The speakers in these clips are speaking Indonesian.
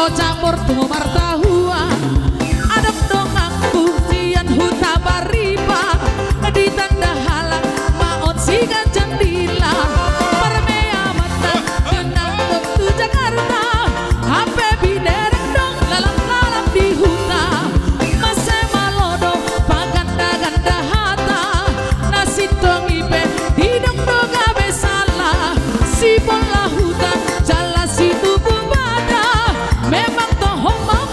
Sego campur tunggu martahua adem dongangku sian huta baripa di tanda halang maot siga jendila permea mata jenang tentu Jakarta HP binereng dong lalam-lalam di huta mase malodo paganda-ganda hata nasi dong ipe di dong doga besala si bola hutan jala situ bubada memang toh homong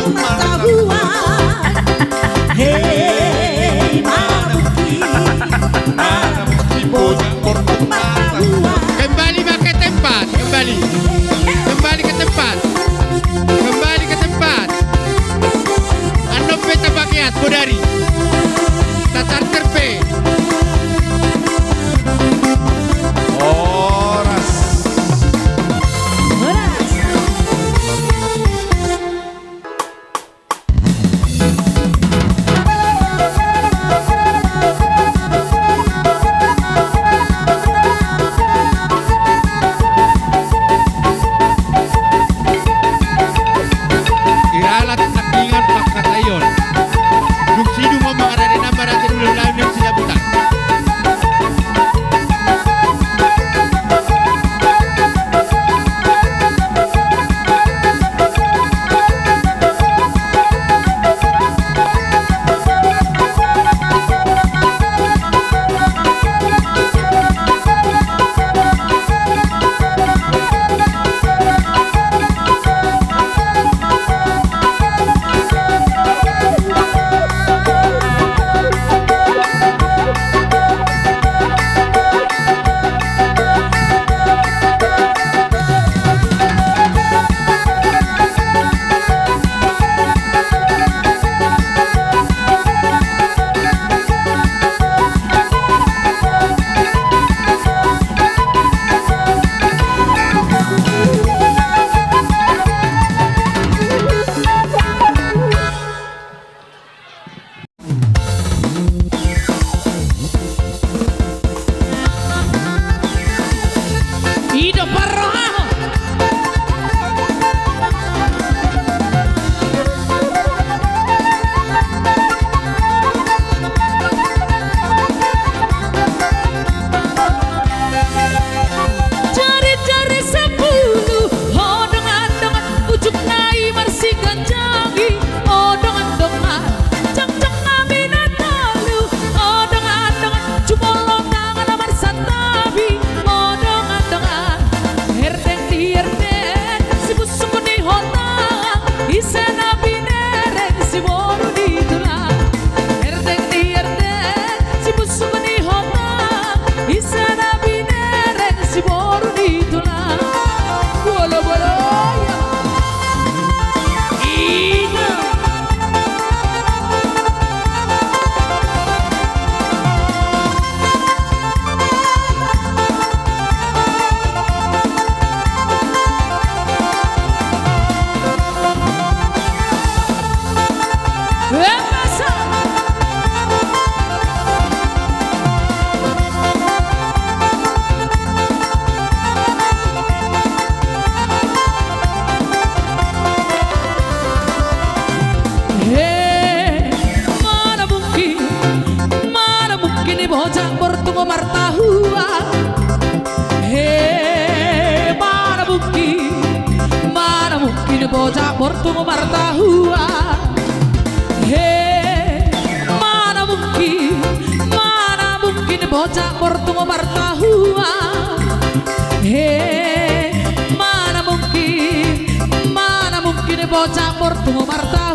martahua. Hei mana mungkin bojang bertubuh martahua. Kembali ke tempat, kembali ke tempat, kembali ke tempat. Anda peta bagiat bodari, tatar terpe. Horas. Iralat nakingan pakatayon. Yung sino mo mga rin na marating ulang lalim yung sinabutan. Hidup Parrohamo. Cari-cari sepuluh, oh dongan-dongan, ujuk nai marsi ganjangi, oh dongan-dongan, cang-cang amina talu, oh dongan-dongan, cumolong tangan amar satabi, oh dongan-dongan, herdeng di herdeng, si busuk di hotang, isena binereng si boru di tulang, herdeng di herdeng, si busuk di hotang, isena binereng si boru di tulang, bolo-bolo ya, ina. Masa mana mungkin di bojang bertemu martahua. Mana mungkin di bojang bertemu martahua. Mana mungkin di bojang bertemu martahua. Mana mungkin di bojang bertemu martahua.